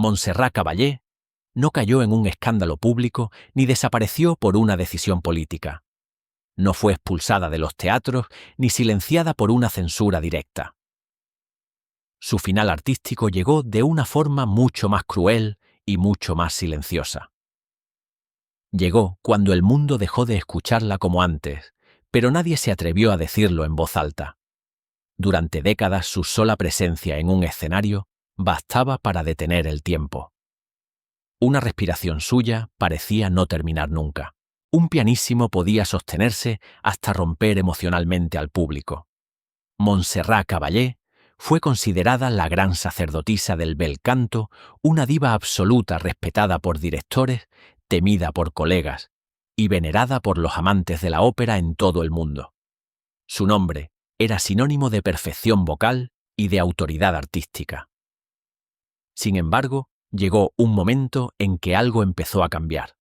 Montserrat Caballé no cayó en un escándalo público ni desapareció por una decisión política. No fue expulsada de los teatros ni silenciada por una censura directa. Su final artístico llegó de una forma mucho más cruel y mucho más silenciosa. Llegó cuando el mundo dejó de escucharla como antes, pero nadie se atrevió a decirlo en voz alta. Durante décadas su sola presencia en un escenario bastaba para detener el tiempo. Una respiración suya parecía no terminar nunca. Un pianísimo podía sostenerse hasta romper emocionalmente al público. Montserrat Caballé fue considerada la gran sacerdotisa del bel canto, una diva absoluta respetada por directores, temida por colegas y venerada por los amantes de la ópera en todo el mundo. Su nombre era sinónimo de perfección vocal y de autoridad artística. Sin embargo, llegó un momento en que algo empezó a cambiar.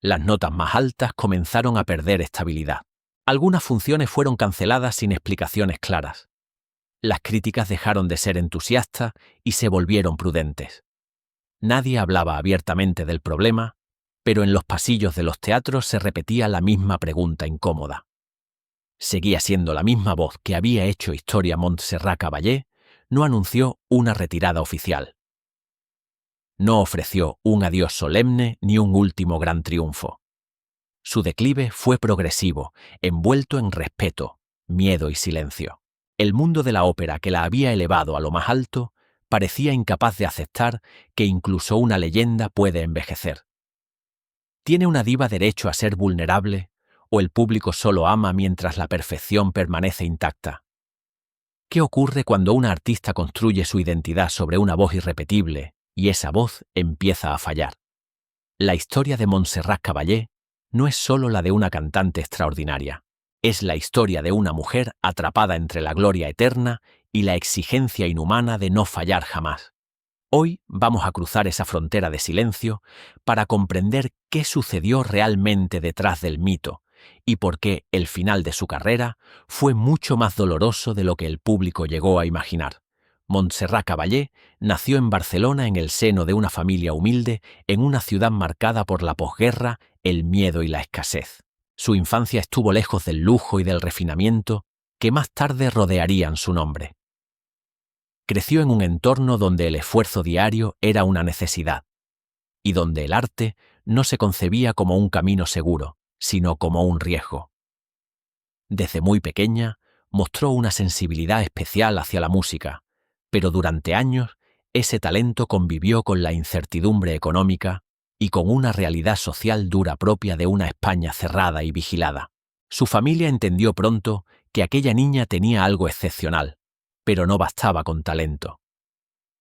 Las notas más altas comenzaron a perder estabilidad. Algunas funciones fueron canceladas sin explicaciones claras. Las críticas dejaron de ser entusiastas y se volvieron prudentes. Nadie hablaba abiertamente del problema, pero en los pasillos de los teatros se repetía la misma pregunta incómoda. Seguía siendo la misma voz que había hecho historia Montserrat Caballé, no anunció una retirada oficial. No ofreció un adiós solemne ni un último gran triunfo. Su declive fue progresivo, envuelto en respeto, miedo y silencio. El mundo de la ópera que la había elevado a lo más alto parecía incapaz de aceptar que incluso una leyenda puede envejecer. ¿Tiene una diva derecho a ser vulnerable o el público solo ama mientras la perfección permanece intacta? ¿Qué ocurre cuando una artista construye su identidad sobre una voz irrepetible y esa voz empieza a fallar? La historia de Montserrat Caballé no es solo la de una cantante extraordinaria. Es la historia de una mujer atrapada entre la gloria eterna y la exigencia inhumana de no fallar jamás. Hoy vamos a cruzar esa frontera de silencio para comprender qué sucedió realmente detrás del mito y por qué el final de su carrera fue mucho más doloroso de lo que el público llegó a imaginar. Montserrat Caballé nació en Barcelona en el seno de una familia humilde en una ciudad marcada por la posguerra, el miedo y la escasez. Su infancia estuvo lejos del lujo y del refinamiento que más tarde rodearían su nombre. Creció en un entorno donde el esfuerzo diario era una necesidad y donde el arte no se concebía como un camino seguro, sino como un riesgo. Desde muy pequeña mostró una sensibilidad especial hacia la música, pero durante años ese talento convivió con la incertidumbre económica y con una realidad social dura propia de una España cerrada y vigilada. Su familia entendió pronto que aquella niña tenía algo excepcional, pero no bastaba con talento.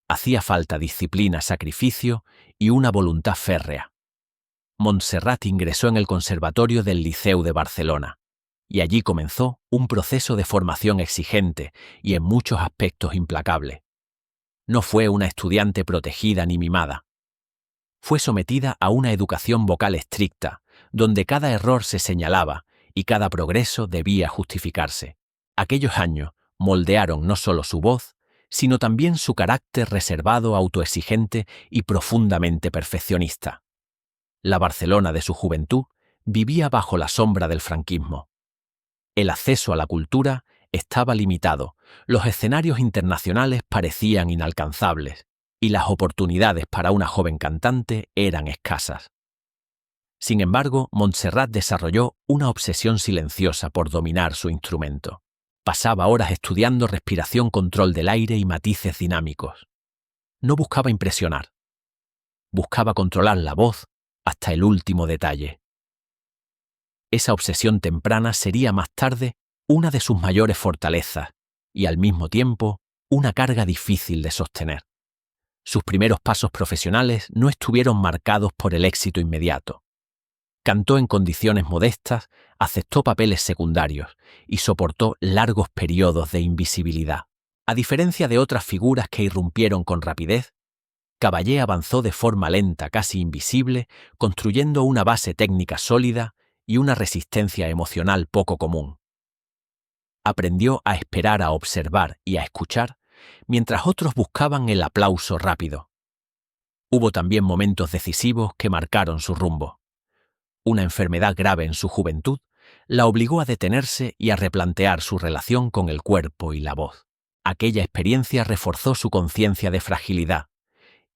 Hacía falta disciplina, sacrificio y una voluntad férrea. Montserrat ingresó en el Conservatorio del Liceu de Barcelona, y allí comenzó un proceso de formación exigente y en muchos aspectos implacable. No fue una estudiante protegida ni mimada. Fue sometida a una educación vocal estricta, donde cada error se señalaba y cada progreso debía justificarse. Aquellos años moldearon no solo su voz, sino también su carácter reservado, autoexigente y profundamente perfeccionista. La Barcelona de su juventud vivía bajo la sombra del franquismo. El acceso a la cultura estaba limitado, los escenarios internacionales parecían inalcanzables y las oportunidades para una joven cantante eran escasas. Sin embargo, Montserrat desarrolló una obsesión silenciosa por dominar su instrumento. Pasaba horas estudiando respiración, control del aire y matices dinámicos. No buscaba impresionar. Buscaba controlar la voz hasta el último detalle. Esa obsesión temprana sería más tarde una de sus mayores fortalezas y al mismo tiempo una carga difícil de sostener. Sus primeros pasos profesionales no estuvieron marcados por el éxito inmediato. Cantó en condiciones modestas, aceptó papeles secundarios y soportó largos periodos de invisibilidad. A diferencia de otras figuras que irrumpieron con rapidez, Caballé avanzó de forma lenta, casi invisible, construyendo una base técnica sólida y una resistencia emocional poco común. Aprendió a esperar, a observar y a escuchar, mientras otros buscaban el aplauso rápido. Hubo también momentos decisivos que marcaron su rumbo. Una enfermedad grave en su juventud la obligó a detenerse y a replantear su relación con el cuerpo y la voz. Aquella experiencia reforzó su conciencia de fragilidad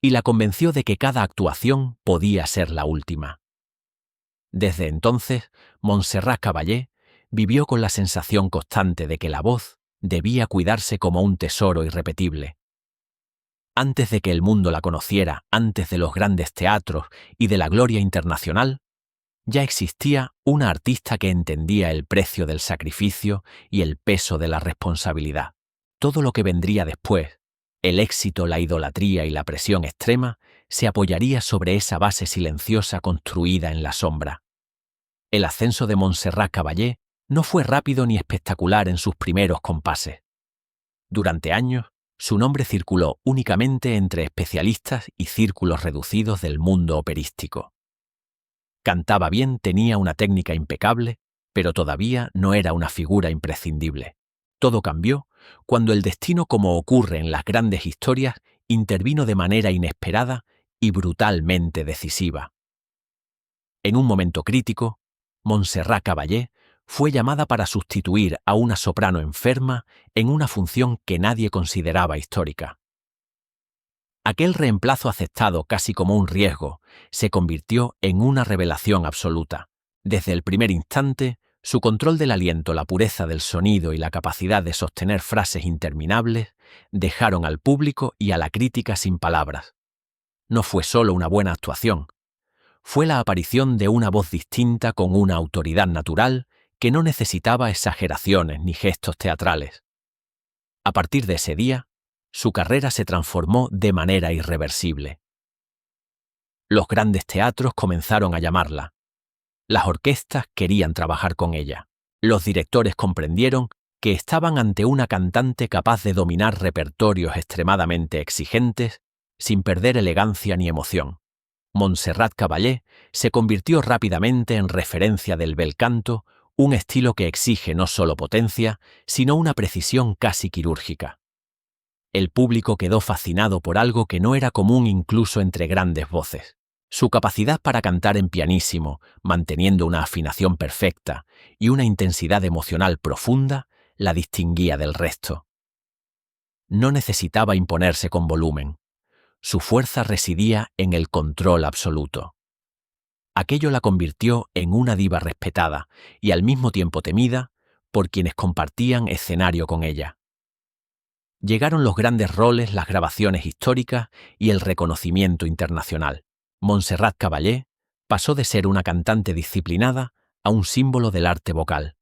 y la convenció de que cada actuación podía ser la última. Desde entonces, Montserrat Caballé vivió con la sensación constante de que la voz debía cuidarse como un tesoro irrepetible. Antes de que el mundo la conociera, antes de los grandes teatros y de la gloria internacional, ya existía una artista que entendía el precio del sacrificio y el peso de la responsabilidad. Todo lo que vendría después, el éxito, la idolatría y la presión extrema, se apoyaría sobre esa base silenciosa construida en la sombra. El ascenso de Montserrat Caballé no fue rápido ni espectacular en sus primeros compases. Durante años, su nombre circuló únicamente entre especialistas y círculos reducidos del mundo operístico. Cantaba bien, tenía una técnica impecable, pero todavía no era una figura imprescindible. Todo cambió cuando el destino, como ocurre en las grandes historias, intervino de manera inesperada y brutalmente decisiva. En un momento crítico, Montserrat Caballé fue llamada para sustituir a una soprano enferma en una función que nadie consideraba histórica. Aquel reemplazo aceptado casi como un riesgo se convirtió en una revelación absoluta. Desde el primer instante, su control del aliento, la pureza del sonido y la capacidad de sostener frases interminables dejaron al público y a la crítica sin palabras. No fue solo una buena actuación, fue la aparición de una voz distinta con una autoridad natural que no necesitaba exageraciones ni gestos teatrales. A partir de ese día, su carrera se transformó de manera irreversible. Los grandes teatros comenzaron a llamarla. Las orquestas querían trabajar con ella. Los directores comprendieron que estaban ante una cantante capaz de dominar repertorios extremadamente exigentes sin perder elegancia ni emoción. Montserrat Caballé se convirtió rápidamente en referencia del bel canto, un estilo que exige no solo potencia, sino una precisión casi quirúrgica. El público quedó fascinado por algo que no era común incluso entre grandes voces. Su capacidad para cantar en pianísimo, manteniendo una afinación perfecta y una intensidad emocional profunda, la distinguía del resto. No necesitaba imponerse con volumen. Su fuerza residía en el control absoluto. Aquello la convirtió en una diva respetada y al mismo tiempo temida por quienes compartían escenario con ella. Llegaron los grandes roles, las grabaciones históricas y el reconocimiento internacional. Montserrat Caballé pasó de ser una cantante disciplinada a un símbolo del arte vocal.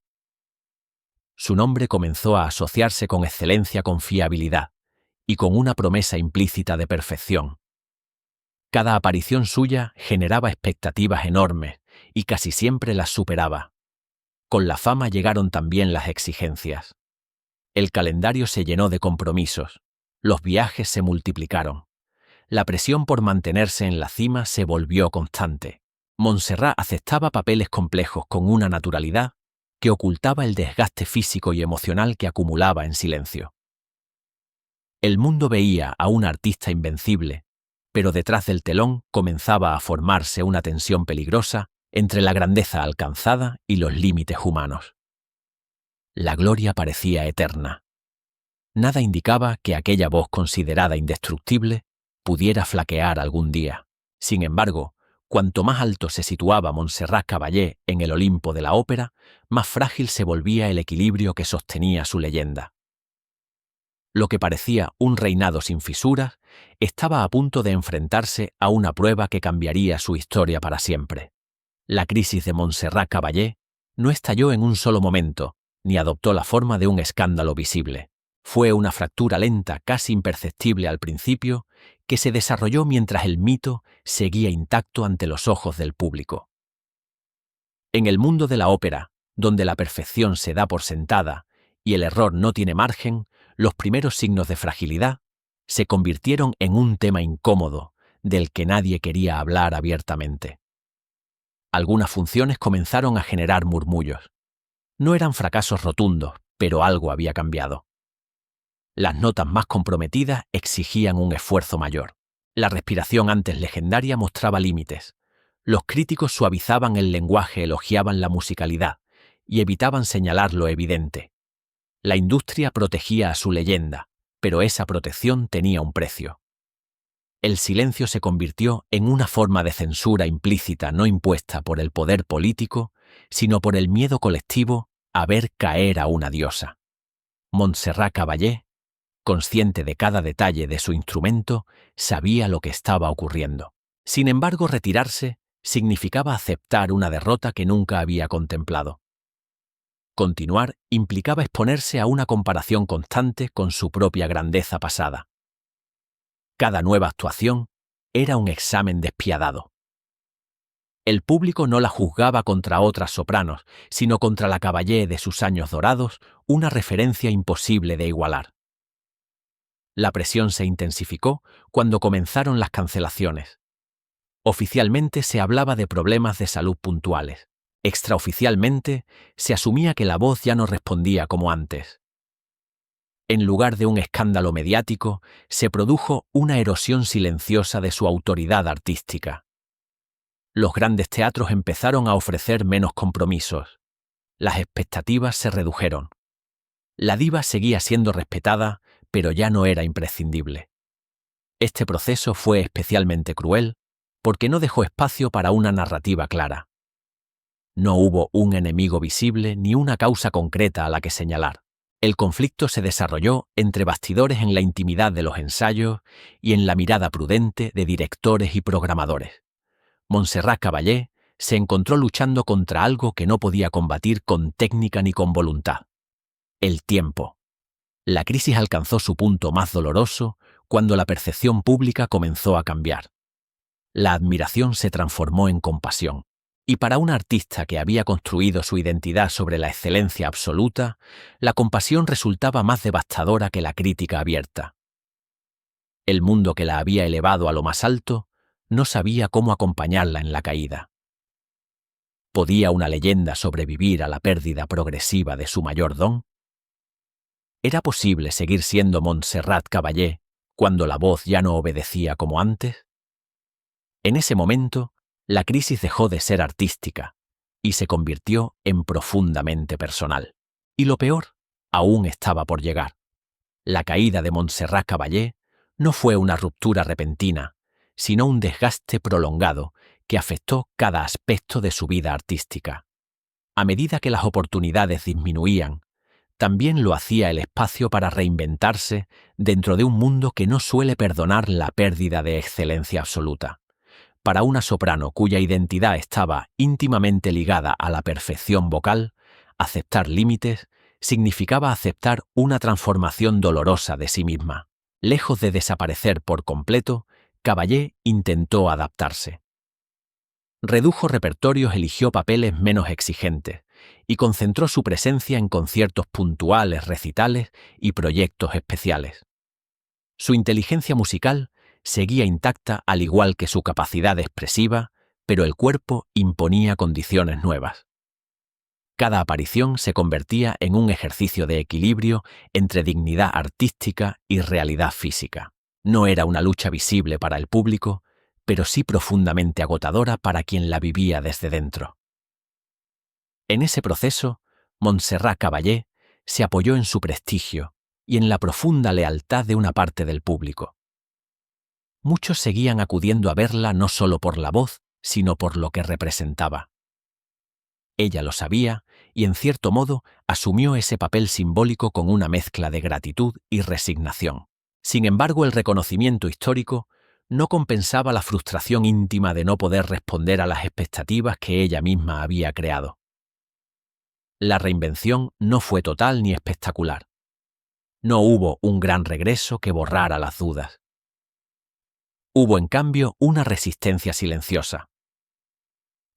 Su nombre comenzó a asociarse con excelencia, con fiabilidad y con una promesa implícita de perfección. Cada aparición suya generaba expectativas enormes y casi siempre las superaba. Con la fama llegaron también las exigencias. El calendario se llenó de compromisos, los viajes se multiplicaron. La presión por mantenerse en la cima se volvió constante. Montserrat aceptaba papeles complejos con una naturalidad que ocultaba el desgaste físico y emocional que acumulaba en silencio. El mundo veía a una artista invencible, pero detrás del telón comenzaba a formarse una tensión peligrosa entre la grandeza alcanzada y los límites humanos. La gloria parecía eterna. Nada indicaba que aquella voz considerada indestructible pudiera flaquear algún día. Sin embargo, cuanto más alto se situaba Montserrat Caballé en el Olimpo de la ópera, más frágil se volvía el equilibrio que sostenía su leyenda. Lo que parecía un reinado sin fisuras estaba a punto de enfrentarse a una prueba que cambiaría su historia para siempre. La crisis de Montserrat Caballé no estalló en un solo momento, ni adoptó la forma de un escándalo visible. Fue una fractura lenta, casi imperceptible al principio, que se desarrolló mientras el mito seguía intacto ante los ojos del público. En el mundo de la ópera, donde la perfección se da por sentada y el error no tiene margen, los primeros signos de fragilidad se convirtieron en un tema incómodo del que nadie quería hablar abiertamente. Algunas funciones comenzaron a generar murmullos. No eran fracasos rotundos, pero algo había cambiado. Las notas más comprometidas exigían un esfuerzo mayor. La respiración antes legendaria mostraba límites. Los críticos suavizaban el lenguaje, elogiaban la musicalidad y evitaban señalar lo evidente. La industria protegía a su leyenda, pero esa protección tenía un precio. El silencio se convirtió en una forma de censura implícita no impuesta por el poder político, sino por el miedo colectivo a ver caer a una diosa. Montserrat Caballé, consciente de cada detalle de su instrumento, sabía lo que estaba ocurriendo. Sin embargo, retirarse significaba aceptar una derrota que nunca había contemplado. Continuar implicaba exponerse a una comparación constante con su propia grandeza pasada. Cada nueva actuación era un examen despiadado. El público no la juzgaba contra otras sopranos, sino contra la Caballé de sus años dorados, una referencia imposible de igualar. La presión se intensificó cuando comenzaron las cancelaciones. Oficialmente se hablaba de problemas de salud puntuales. Extraoficialmente se asumía que la voz ya no respondía como antes. En lugar de un escándalo mediático, se produjo una erosión silenciosa de su autoridad artística. Los grandes teatros empezaron a ofrecer menos compromisos. Las expectativas se redujeron. La diva seguía siendo respetada, pero ya no era imprescindible. Este proceso fue especialmente cruel, porque no dejó espacio para una narrativa clara. No hubo un enemigo visible ni una causa concreta a la que señalar. El conflicto se desarrolló entre bastidores en la intimidad de los ensayos y en la mirada prudente de directores y programadores. Montserrat Caballé se encontró luchando contra algo que no podía combatir con técnica ni con voluntad. El tiempo. La crisis alcanzó su punto más doloroso cuando la percepción pública comenzó a cambiar. La admiración se transformó en compasión. Y para un artista que había construido su identidad sobre la excelencia absoluta, la compasión resultaba más devastadora que la crítica abierta. El mundo que la había elevado a lo más alto no sabía cómo acompañarla en la caída. ¿Podía una leyenda sobrevivir a la pérdida progresiva de su mayor don? ¿Era posible seguir siendo Montserrat Caballé cuando la voz ya no obedecía como antes? En ese momento, la crisis dejó de ser artística y se convirtió en profundamente personal. Y lo peor, aún estaba por llegar. La caída de Montserrat Caballé no fue una ruptura repentina, sino un desgaste prolongado que afectó cada aspecto de su vida artística. A medida que las oportunidades disminuían, también lo hacía el espacio para reinventarse dentro de un mundo que no suele perdonar la pérdida de excelencia absoluta. Para una soprano cuya identidad estaba íntimamente ligada a la perfección vocal, aceptar límites significaba aceptar una transformación dolorosa de sí misma. Lejos de desaparecer por completo, Caballé intentó adaptarse. Redujo repertorios, eligió papeles menos exigentes y concentró su presencia en conciertos puntuales, recitales y proyectos especiales. Su inteligencia musical seguía intacta al igual que su capacidad expresiva, pero el cuerpo imponía condiciones nuevas. Cada aparición se convertía en un ejercicio de equilibrio entre dignidad artística y realidad física. No era una lucha visible para el público, pero sí profundamente agotadora para quien la vivía desde dentro. En ese proceso, Montserrat Caballé se apoyó en su prestigio y en la profunda lealtad de una parte del público. Muchos seguían acudiendo a verla no solo por la voz, sino por lo que representaba. Ella lo sabía y, en cierto modo, asumió ese papel simbólico con una mezcla de gratitud y resignación. Sin embargo, el reconocimiento histórico no compensaba la frustración íntima de no poder responder a las expectativas que ella misma había creado. La reinvención no fue total ni espectacular. No hubo un gran regreso que borrara las dudas. Hubo, en cambio, una resistencia silenciosa.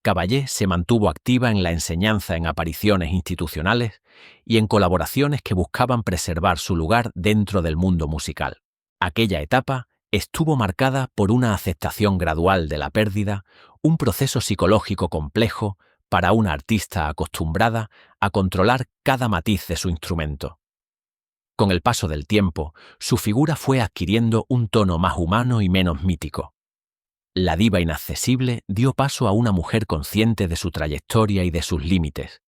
Caballé se mantuvo activa en la enseñanza en apariciones institucionales y en colaboraciones que buscaban preservar su lugar dentro del mundo musical. Aquella etapa estuvo marcada por una aceptación gradual de la pérdida, un proceso psicológico complejo para una artista acostumbrada a controlar cada matiz de su instrumento. Con el paso del tiempo, su figura fue adquiriendo un tono más humano y menos mítico. La diva inaccesible dio paso a una mujer consciente de su trayectoria y de sus límites.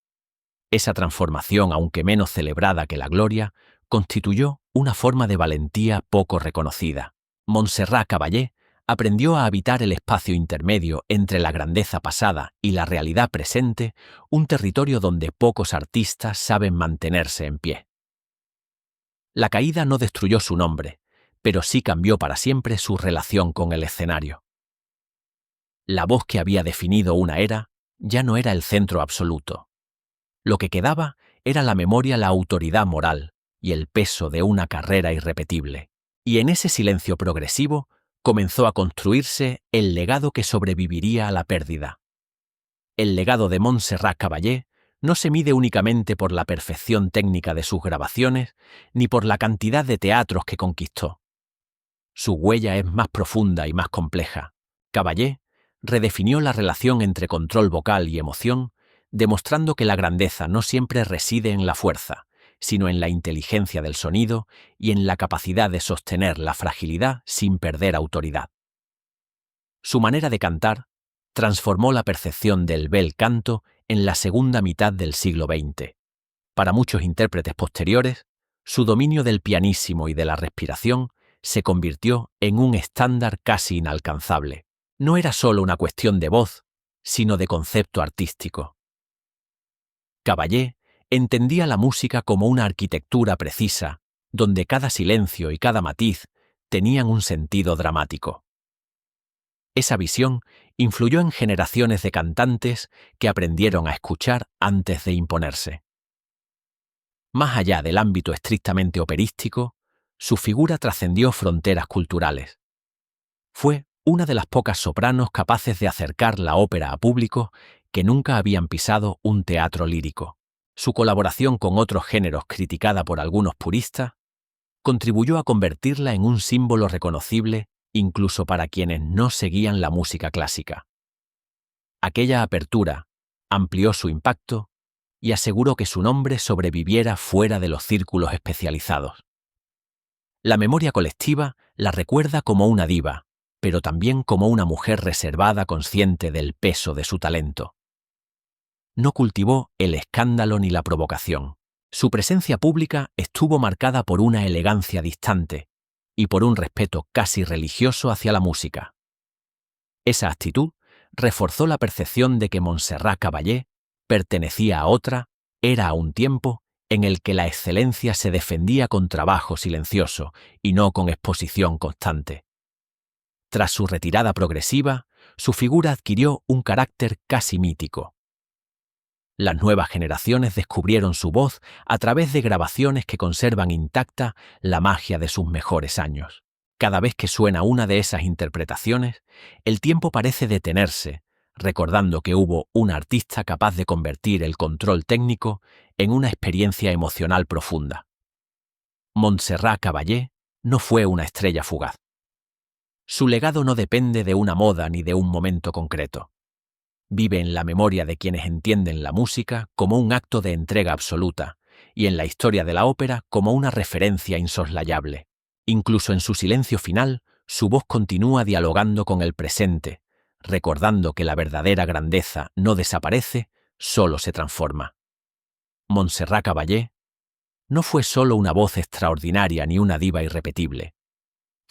Esa transformación, aunque menos celebrada que la gloria, constituyó una forma de valentía poco reconocida. Montserrat Caballé aprendió a habitar el espacio intermedio entre la grandeza pasada y la realidad presente, un territorio donde pocos artistas saben mantenerse en pie. La caída no destruyó su nombre, pero sí cambió para siempre su relación con el escenario. La voz que había definido una era ya no era el centro absoluto. Lo que quedaba era la memoria, la autoridad moral y el peso de una carrera irrepetible. Y en ese silencio progresivo comenzó a construirse el legado que sobreviviría a la pérdida. El legado de Montserrat Caballé no se mide únicamente por la perfección técnica de sus grabaciones ni por la cantidad de teatros que conquistó. Su huella es más profunda y más compleja. Caballé redefinió la relación entre control vocal y emoción, demostrando que la grandeza no siempre reside en la fuerza, sino en la inteligencia del sonido y en la capacidad de sostener la fragilidad sin perder autoridad. Su manera de cantar transformó la percepción del bel canto en la segunda mitad del siglo XX. Para muchos intérpretes posteriores, su dominio del pianísimo y de la respiración se convirtió en un estándar casi inalcanzable. No era solo una cuestión de voz, sino de concepto artístico. Caballé entendía la música como una arquitectura precisa, donde cada silencio y cada matiz tenían un sentido dramático. Esa visión influyó en generaciones de cantantes que aprendieron a escuchar antes de imponerse. Más allá del ámbito estrictamente operístico, su figura trascendió fronteras culturales. Fue una de las pocas sopranos capaces de acercar la ópera a públicos que nunca habían pisado un teatro lírico. Su colaboración con otros géneros, criticada por algunos puristas, contribuyó a convertirla en un símbolo reconocible incluso para quienes no seguían la música clásica. Aquella apertura amplió su impacto y aseguró que su nombre sobreviviera fuera de los círculos especializados. La memoria colectiva la recuerda como una diva, pero también como una mujer reservada, consciente del peso de su talento. No cultivó el escándalo ni la provocación. Su presencia pública estuvo marcada por una elegancia distante y por un respeto casi religioso hacia la música. Esa actitud reforzó la percepción de que Montserrat Caballé pertenecía a otra era a un tiempo en el que la excelencia se defendía con trabajo silencioso y no con exposición constante. Tras su retirada progresiva, su figura adquirió un carácter casi mítico. Las nuevas generaciones descubrieron su voz a través de grabaciones que conservan intacta la magia de sus mejores años. Cada vez que suena una de esas interpretaciones, el tiempo parece detenerse, recordando que hubo un artista capaz de convertir el control técnico en una experiencia emocional profunda. Montserrat Caballé no fue una estrella fugaz. Su legado no depende de una moda ni de un momento concreto. Vive en la memoria de quienes entienden la música como un acto de entrega absoluta y en la historia de la ópera como una referencia insoslayable. Incluso en su silencio final, su voz continúa dialogando con el presente, recordando que la verdadera grandeza no desaparece, solo se transforma. Montserrat Caballé no fue solo una voz extraordinaria ni una diva irrepetible.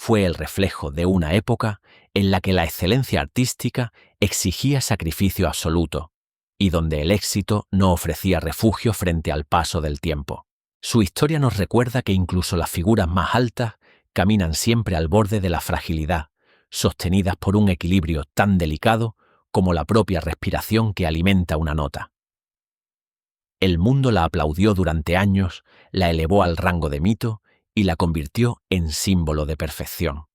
Fue el reflejo de una época en la que la excelencia artística exigía sacrificio absoluto y donde el éxito no ofrecía refugio frente al paso del tiempo. Su historia nos recuerda que incluso las figuras más altas caminan siempre al borde de la fragilidad, sostenidas por un equilibrio tan delicado como la propia respiración que alimenta una nota. El mundo la aplaudió durante años, la elevó al rango de mito y la convirtió en símbolo de perfección.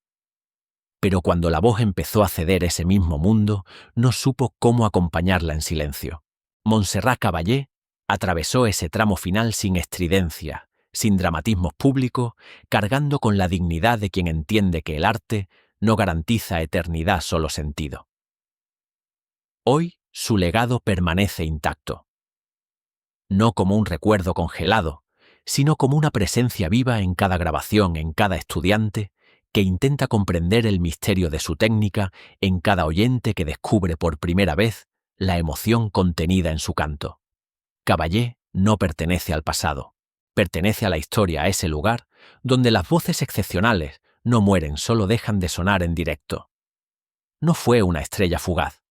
Pero cuando la voz empezó a ceder ese mismo mundo, no supo cómo acompañarla en silencio. Montserrat Caballé atravesó ese tramo final sin estridencia, sin dramatismos públicos, cargando con la dignidad de quien entiende que el arte no garantiza eternidad, solo sentido. Hoy su legado permanece intacto. No como un recuerdo congelado, sino como una presencia viva en cada grabación, en cada estudiante, que intenta comprender el misterio de su técnica, en cada oyente que descubre por primera vez la emoción contenida en su canto. Caballé no pertenece al pasado, pertenece a la historia, a ese lugar donde las voces excepcionales no mueren, solo dejan de sonar en directo. No fue una estrella fugaz.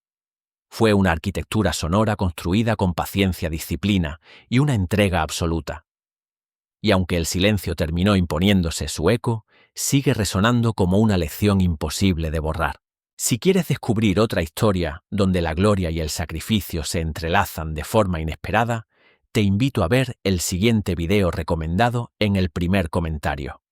Fue una arquitectura sonora construida con paciencia, disciplina y una entrega absoluta. Y aunque el silencio terminó imponiéndose su eco, sigue resonando como una lección imposible de borrar. Si quieres descubrir otra historia donde la gloria y el sacrificio se entrelazan de forma inesperada, te invito a ver el siguiente video recomendado en el primer comentario.